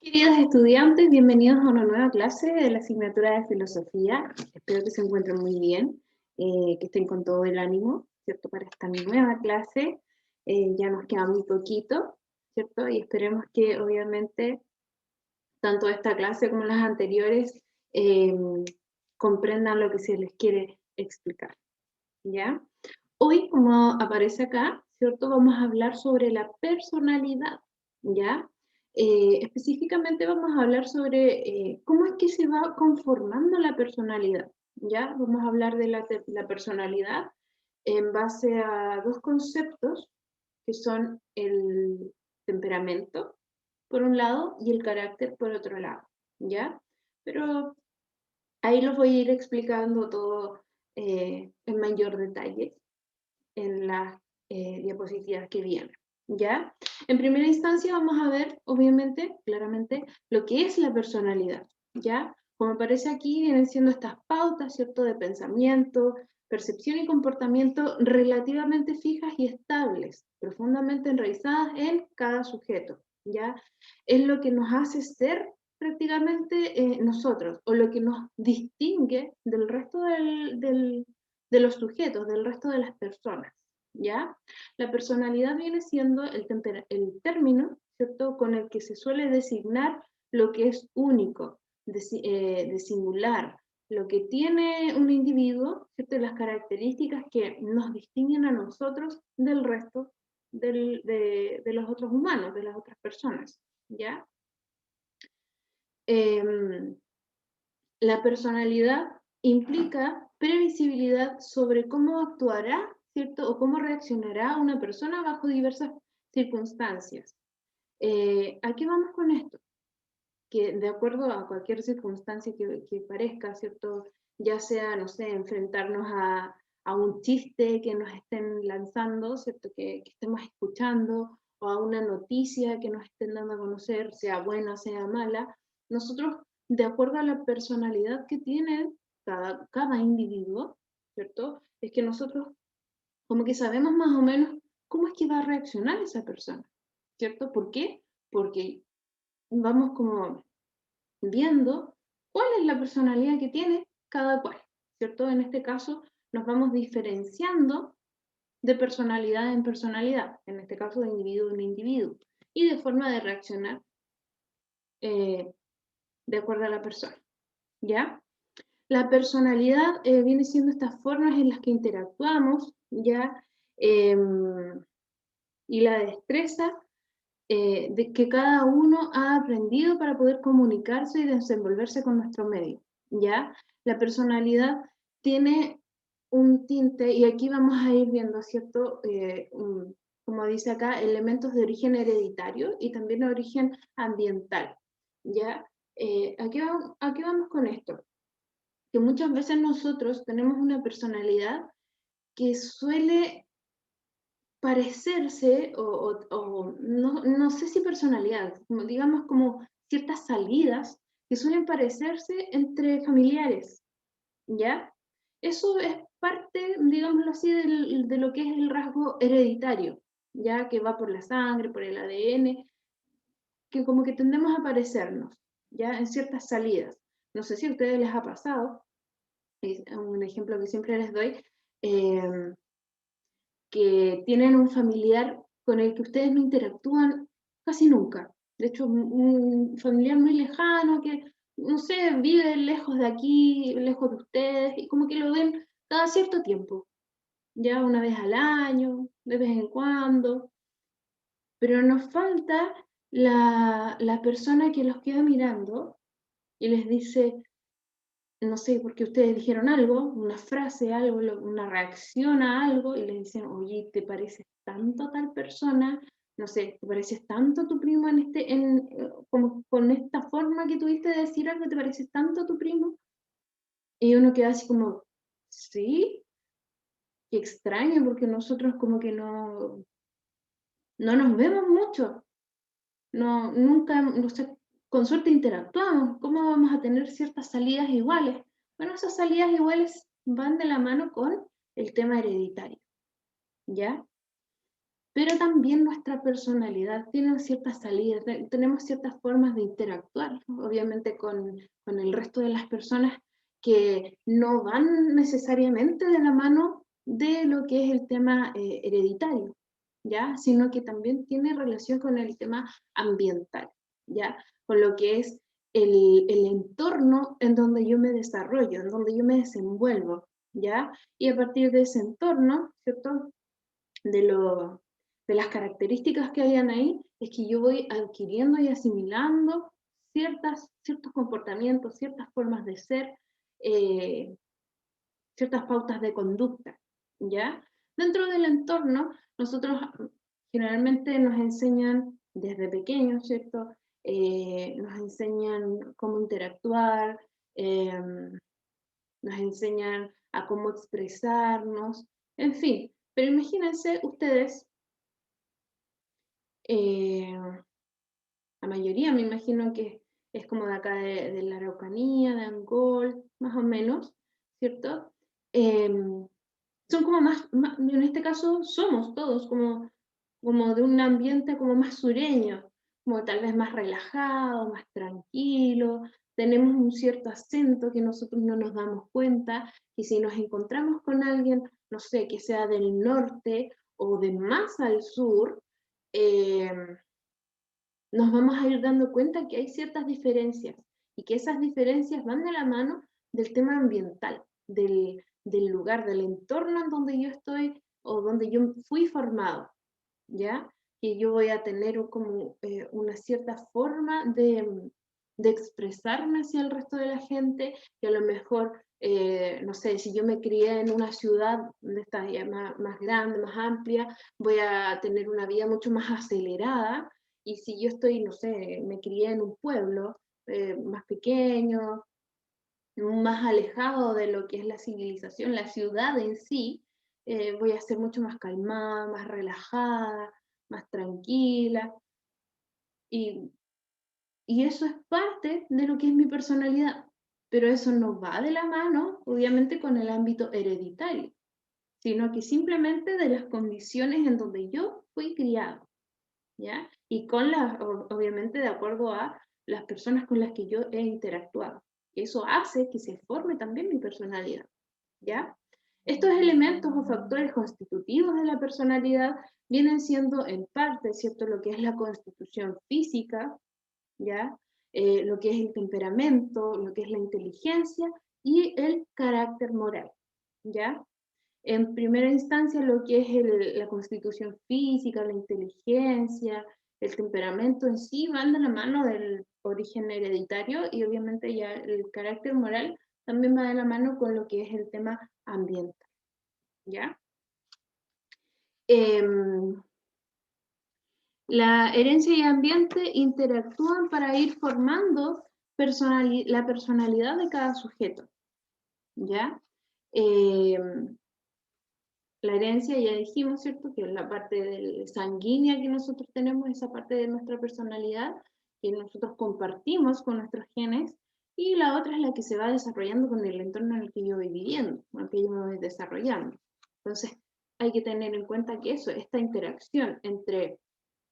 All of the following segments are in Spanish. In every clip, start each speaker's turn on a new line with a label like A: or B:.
A: Queridos estudiantes, bienvenidos a una nueva clase de la asignatura de filosofía. Espero que se encuentren muy bien, que estén con todo el ánimo, ¿cierto? Para esta nueva clase. Ya nos queda muy poquito, ¿cierto? Y esperemos que obviamente tanto esta clase como las anteriores eh, comprendan lo que se les quiere explicar, ¿ya? Hoy, como aparece acá, ¿cierto? Vamos a hablar sobre la personalidad, ¿ya? Específicamente vamos a hablar sobre cómo es que se va conformando la personalidad, ¿ya? Vamos a hablar de la personalidad en base a dos conceptos que son el temperamento, por un lado, y el carácter, por otro lado, ¿ya? Pero ahí los voy a ir explicando todo en mayor detalle en las diapositivas que vienen, ¿ya? En primera instancia vamos a ver, obviamente, claramente, lo que es la personalidad, ¿ya? Como aparece aquí, vienen siendo estas pautas, ¿cierto?, de pensamiento, percepción y comportamiento relativamente fijas y estables, profundamente enraizadas en cada sujeto, ¿ya? Es lo que nos hace ser prácticamente nosotros, o lo que nos distingue del resto de los sujetos, del resto de las personas, ¿ya? La personalidad viene siendo el término, ¿cierto?, con el que se suele designar lo que es único, de singular, lo que tiene un individuo, ¿cierto?, las características que nos distinguen a nosotros del resto de los otros humanos, de las otras personas, ¿ya? La personalidad implica previsibilidad sobre cómo actuará, ¿cierto? O cómo reaccionará una persona bajo diversas circunstancias. ¿A qué vamos con esto? Que de acuerdo a cualquier circunstancia que parezca, ¿cierto? Ya sea, no sé, enfrentarnos a un chiste que nos estén lanzando, ¿cierto? Que estemos escuchando, o a una noticia que nos estén dando a conocer, sea buena, sea mala, nosotros, de acuerdo a la personalidad que tiene cada individuo, ¿cierto? Es que nosotros como que sabemos más o menos cómo es que va a reaccionar esa persona, ¿cierto? ¿Por qué? Porque vamos como viendo cuál es la personalidad que tiene cada cual, ¿cierto? En este caso nos vamos diferenciando de personalidad en personalidad, en este caso de individuo en individuo, y de forma de reaccionar eh, de acuerdo a la persona, ¿ya? La personalidad viene siendo estas formas en las que interactuamos, ¿ya? Y la destreza de que cada uno ha aprendido para poder comunicarse y desenvolverse con nuestro medio, ¿ya? La personalidad tiene un tinte, y aquí vamos a ir viendo, ¿cierto? Como dice acá, elementos de origen hereditario y también de origen ambiental, ¿ya? ¿A qué vamos con esto? Que muchas veces nosotros tenemos una personalidad que suele parecerse, o no sé si personalidad, digamos como ciertas salidas que suelen parecerse entre familiares, ¿ya? Eso es parte, digámoslo así, de lo que es el rasgo hereditario, ya que va por la sangre, por el ADN, que como que tendemos a parecernos, ¿ya? En ciertas salidas. No sé si a ustedes les ha pasado, es un ejemplo que siempre les doy, eh, que tienen un familiar con el que ustedes no interactúan casi nunca. De hecho, un familiar muy lejano que, no sé, vive lejos de aquí, lejos de ustedes, y como que lo ven cada cierto tiempo, ya una vez al año, de vez en cuando, pero nos falta la persona que los queda mirando y les dice, no sé, porque ustedes dijeron algo, una frase, algo, una reacción a algo, y les dicen, oye, ¿te pareces tanto a tal persona? No sé, ¿te pareces tanto a tu primo como con esta forma que tuviste de decir algo, ¿te pareces tanto a tu primo? Y uno queda así como, sí, qué extraño, porque nosotros como que no nos vemos mucho, no, nunca, no sé, con suerte interactuamos, ¿cómo vamos a tener ciertas salidas iguales? Bueno, esas salidas iguales van de la mano con el tema hereditario, ¿ya? pero también nuestra personalidad tiene ciertas salidas, tenemos ciertas formas de interactuar, obviamente con el resto de las personas que no van necesariamente de la mano de lo que es el tema hereditario, ¿ya? Sino que también tiene relación con el tema ambiental, ¿ya? Con lo que es el entorno en donde yo me desarrollo, en donde yo me desenvuelvo, ¿ya? Y a partir de ese entorno, ¿cierto? De, lo, de las características que hayan ahí, es que yo voy adquiriendo y asimilando ciertos comportamientos, ciertas formas de ser, eh, ciertas pautas de conducta, ¿ya? Dentro del entorno, nosotros generalmente nos enseñan desde pequeños, ¿cierto? Nos enseñan cómo interactuar, nos enseñan a cómo expresarnos, en fin. Pero imagínense ustedes, la mayoría me imagino que es como de acá de la Araucanía, de Angol, más o menos, ¿cierto? Son como en este caso somos todos como de un ambiente como más sureño, como tal vez más relajado, más tranquilo, tenemos un cierto acento que nosotros no nos damos cuenta, y si nos encontramos con alguien, no sé, que sea del norte o de más al sur, eh, nos vamos a ir dando cuenta que hay ciertas diferencias y que esas diferencias van de la mano del tema ambiental, del lugar, del entorno en donde yo estoy o donde yo fui formado, ¿ya? Que yo voy a tener como una cierta forma de expresarme hacia el resto de la gente, que a lo mejor, no sé, si yo me crié en una ciudad de esta ya más grande, más amplia, voy a tener una vida mucho más acelerada, y si yo estoy, no sé, me crié en un pueblo más pequeño, más alejado de lo que es la civilización, la ciudad en sí, voy a ser mucho más calmada, más relajada, más tranquila. Y, y eso es parte de lo que es mi personalidad. Pero eso no va de la mano, obviamente, con el ámbito hereditario, sino que simplemente de las condiciones en donde yo fui criado, ¿ya? Y obviamente, de acuerdo a las personas con las que yo he interactuado. Eso hace que se forme también mi personalidad, ¿ya? Estos elementos o factores constitutivos de la personalidad vienen siendo en parte, ¿cierto?, lo que es la constitución física, ¿ya? Lo que es el temperamento, lo que es la inteligencia y el carácter moral, ¿ya? En primera instancia, lo que es la constitución física, la inteligencia, el temperamento en sí van de la mano del origen hereditario, y obviamente ya el carácter moral también va de la mano con lo que es el tema ambiental, ¿ya? La herencia y ambiente interactúan para ir formando la personalidad de cada sujeto, ¿ya? La herencia, ya dijimos, ¿cierto? Que es la parte sanguínea que nosotros tenemos, esa parte de nuestra personalidad que nosotros compartimos con nuestros genes, y la otra es la que se va desarrollando con el entorno en el que yo voy viviendo, en el que yo me voy desarrollando. Entonces, hay que tener en cuenta que esta interacción entre,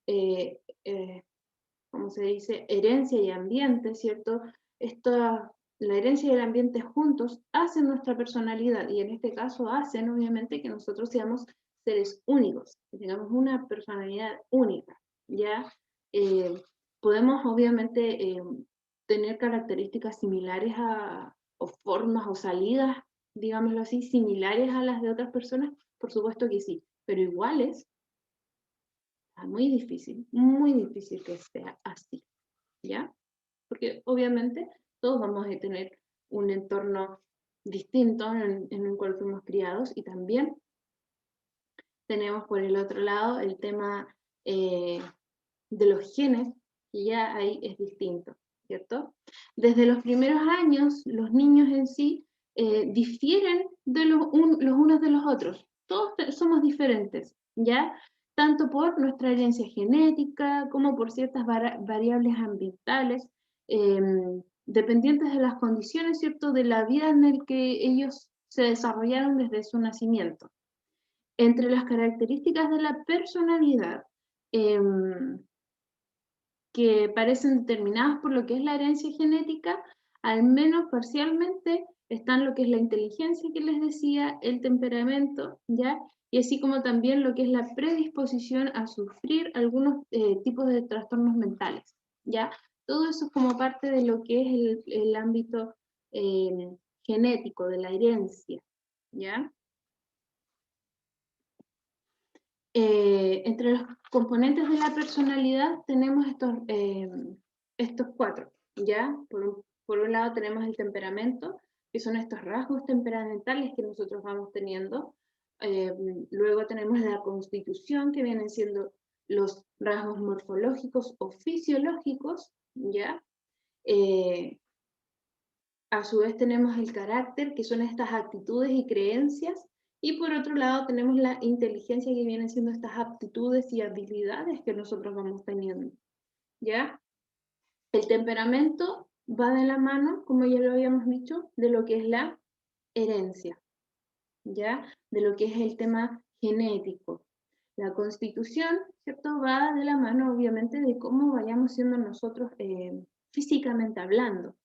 A: eh, eh, ¿cómo se dice?, herencia y ambiente, ¿cierto? La herencia y el ambiente juntos hacen nuestra personalidad, y en este caso hacen obviamente que nosotros seamos seres únicos, que tengamos una personalidad única, ¿ya? Eh, Podemos obviamente tener características similares o formas o salidas, digámoslo así, similares a las de otras personas, por supuesto que sí, pero iguales, muy difícil que sea así, ¿ya? Porque obviamente todos vamos a tener un entorno distinto en el cual fuimos criados, y también tenemos por el otro lado el tema eh, de los genes, que ya ahí es distinto, ¿cierto? Desde los primeros años, los niños en sí difieren de los unos de los otros. Todos somos diferentes, ¿ya? Tanto por nuestra herencia genética como por ciertas variables ambientales, dependientes de las condiciones, ¿cierto?, de la vida en el que ellos se desarrollaron desde su nacimiento. Entre las características de la personalidad, que parecen determinadas por lo que es la herencia genética, al menos parcialmente están lo que es la inteligencia que les decía, el temperamento, ¿ya? Y así como también lo que es la predisposición a sufrir algunos tipos de trastornos mentales, ¿ya? Todo eso es como parte de lo que es el ámbito genético, de la herencia, ¿ya? Entre los componentes de la personalidad tenemos estos cuatro, ¿ya? Por un lado tenemos el temperamento, que son estos rasgos temperamentales que nosotros vamos teniendo. Luego tenemos la constitución, que vienen siendo los rasgos morfológicos o fisiológicos, ¿ya? A su vez tenemos el carácter, que son estas actitudes y creencias, y por otro lado tenemos la inteligencia, que vienen siendo estas aptitudes y habilidades que nosotros vamos teniendo, ¿ya? El temperamento va de la mano, como ya lo habíamos dicho, de lo que es la herencia, ¿ya? De lo que es el tema genético. La constitución, ¿cierto? Va de la mano, obviamente, de cómo vayamos siendo nosotros físicamente hablando.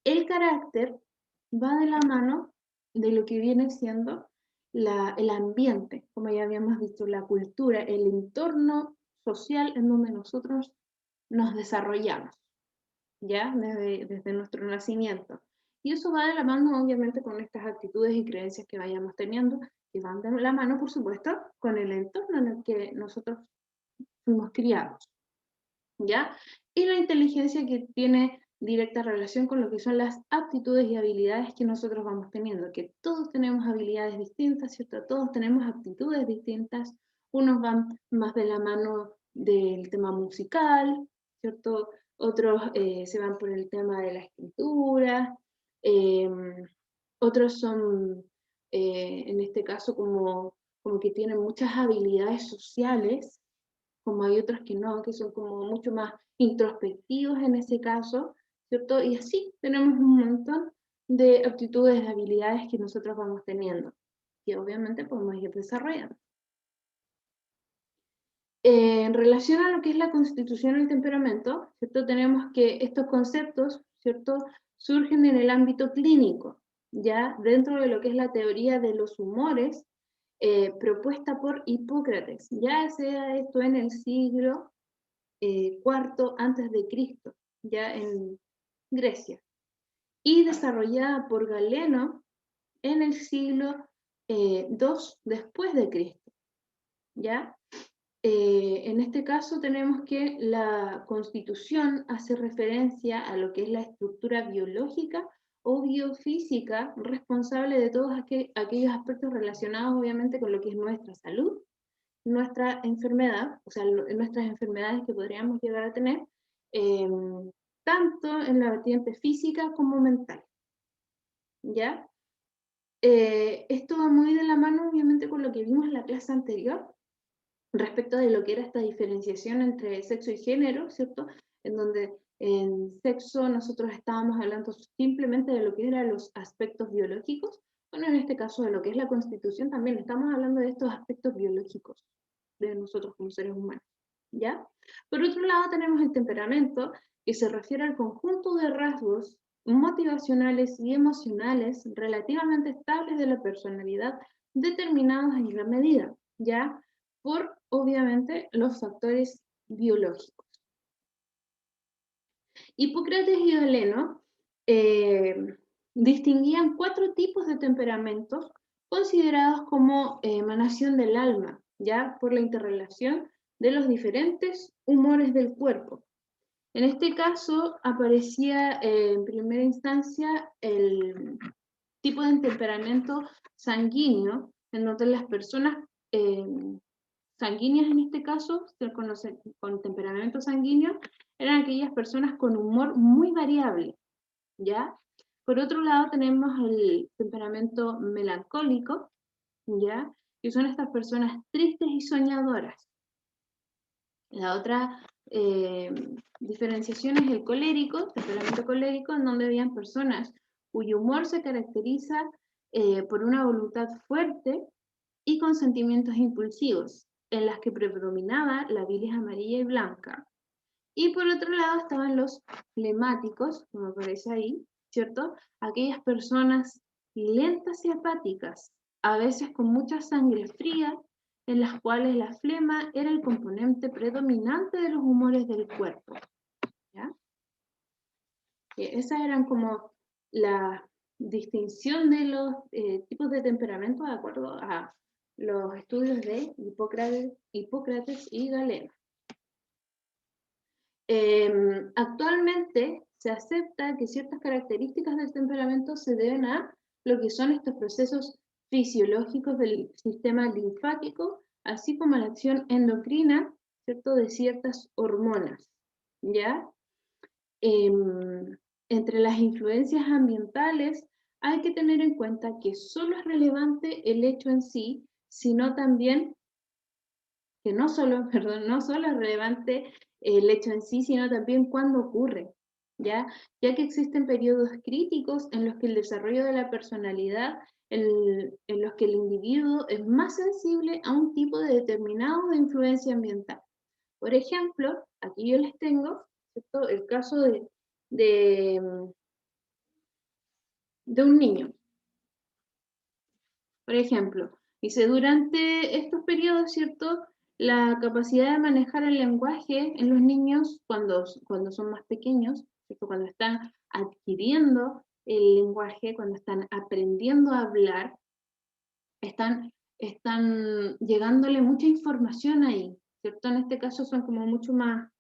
A: El carácter va de la mano de lo que viene siendo el ambiente, como ya habíamos visto, la cultura, el entorno social en donde nosotros nos desarrollamos, ya desde nuestro nacimiento. Y eso va de la mano, obviamente, con estas actitudes y creencias que vayamos teniendo, que van de la mano, por supuesto, con el entorno en el que nosotros fuimos criados, ¿ya? Y la inteligencia, que tiene directa relación con lo que son las aptitudes y habilidades que nosotros vamos teniendo, que todos tenemos habilidades distintas, ¿cierto? Todos tenemos aptitudes distintas, unos van más de la mano del tema musical, ¿cierto? Otros se van por el tema de la escritura, otros son, en este caso, como que tienen muchas habilidades sociales, como hay otros que no, que son como mucho más introspectivos en ese caso, ¿cierto? Y así tenemos un montón de aptitudes, de habilidades que nosotros vamos teniendo, que obviamente podemos ir desarrollando. En relación a lo que es la constitución y el temperamento, ¿cierto? Tenemos que estos conceptos, ¿cierto? Surgen en el ámbito clínico, ya dentro de lo que es la teoría de los humores, propuesta por Hipócrates. Ya sea esto en el siglo IV antes de Cristo, ya en Grecia, y desarrollada por Galeno en el siglo II después de Cristo, ¿ya? En este caso tenemos que la Constitución hace referencia a lo que es la estructura biológica o biofísica responsable de todos aquellos aspectos relacionados, obviamente, con lo que es nuestra salud, nuestra enfermedad, o sea, nuestras enfermedades que podríamos llegar a tener, tanto en la vertiente física como mental, ¿ya? Esto va muy de la mano, obviamente, con lo que vimos en la clase anterior, respecto de lo que era esta diferenciación entre sexo y género, ¿cierto? En donde en sexo nosotros estábamos hablando simplemente de lo que eran los aspectos biológicos. Bueno, en este caso de lo que es la constitución también estamos hablando de estos aspectos biológicos de nosotros como seres humanos, ¿ya? Por otro lado tenemos el temperamento, que se refiere al conjunto de rasgos motivacionales y emocionales relativamente estables de la personalidad, determinados en gran medida, ¿ya? Por, obviamente, los factores biológicos. Hipócrates y Galeno distinguían 4 tipos de temperamentos considerados como emanación del alma, ya por la interrelación de los diferentes humores del cuerpo. En este caso aparecía en primera instancia el tipo de temperamento sanguíneo, en donde las personas sanguíneas, en este caso, se conoce con temperamento sanguíneo, eran aquellas personas con humor muy variable, ¿ya? Por otro lado tenemos el temperamento melancólico, ¿ya? Que son estas personas tristes y soñadoras. La otra diferenciación es el colérico, temperamento colérico, en donde habían personas cuyo humor se caracteriza por una voluntad fuerte y con sentimientos impulsivos, en las que predominaba la bilis amarilla y blanca. Y por otro lado estaban los flemáticos, como aparece ahí, ¿cierto? Aquellas personas lentas y apáticas, a veces con mucha sangre fría, en las cuales la flema era el componente predominante de los humores del cuerpo. ¿Ya? Esas eran como la distinción de los tipos de temperamento de acuerdo a los estudios de Hipócrates y Galeno. Actualmente se acepta que ciertas características del temperamento se deben a lo que son estos procesos fisiológicos del sistema linfático, así como a la acción endocrina, ¿cierto?, de ciertas hormonas, ¿ya? Entre las influencias ambientales hay que tener en cuenta que solo es relevante el hecho en sí, sino también que no solo, perdón, no solo es relevante el hecho en sí, sino también cuándo ocurre, ¿ya? Ya que existen periodos críticos en los que el desarrollo de la personalidad, en los que el individuo es más sensible a un tipo de determinado de influencia ambiental. Por ejemplo, aquí yo les tengo, ¿cierto?, el caso de, de un niño. Por ejemplo, dice, durante estos periodos, ¿cierto?, la capacidad de manejar el lenguaje en los niños cuando son más pequeños, ¿cierto?, cuando están adquiriendo el lenguaje, cuando están aprendiendo a hablar, están llegándole mucha información ahí, ¿cierto? En este caso son como mucho más,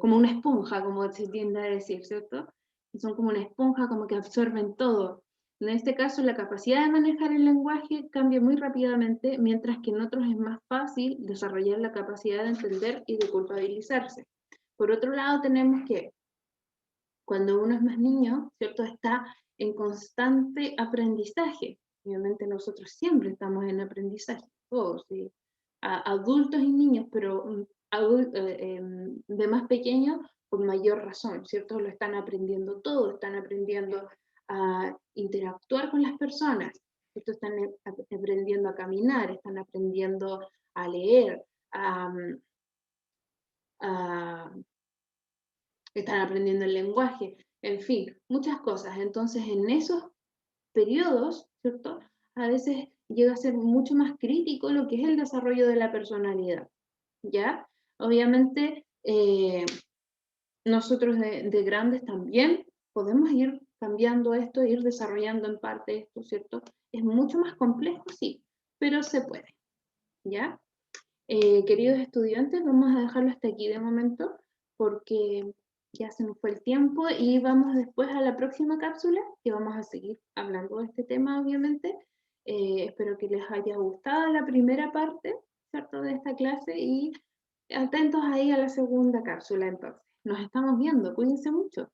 A: como una esponja, como se tiende a decir, ¿cierto? Son como una esponja, como que absorben todo. En este caso, la capacidad de manejar el lenguaje cambia muy rápidamente, mientras que en otros es más fácil desarrollar la capacidad de entender y de culpabilizarse. Por otro lado, tenemos que cuando uno es más niño, ¿cierto?, está en constante aprendizaje. Obviamente nosotros siempre estamos en aprendizaje, todos, ¿sí? Adultos y niños, pero de más pequeños, con mayor razón, ¿cierto? Lo están aprendiendo todo, están aprendiendo a interactuar con las personas, ¿cierto? Están aprendiendo a caminar, están aprendiendo a leer, a, a están aprendiendo el lenguaje, en fin, muchas cosas. Entonces, en esos periodos, ¿cierto? A veces llega a ser mucho más crítico lo que es el desarrollo de la personalidad, ¿ya? Obviamente, nosotros de grandes también podemos ir cambiando esto, ir desarrollando en parte esto, ¿cierto? Es mucho más complejo, sí, pero se puede, ¿ya? Queridos estudiantes, vamos a dejarlo hasta aquí de momento porque ya se nos fue el tiempo y vamos después a la próxima cápsula que vamos a seguir hablando de este tema, obviamente. Espero que les haya gustado la primera parte, ¿cierto?, de esta clase y atentos ahí a la segunda cápsula entonces. Nos estamos viendo, cuídense mucho.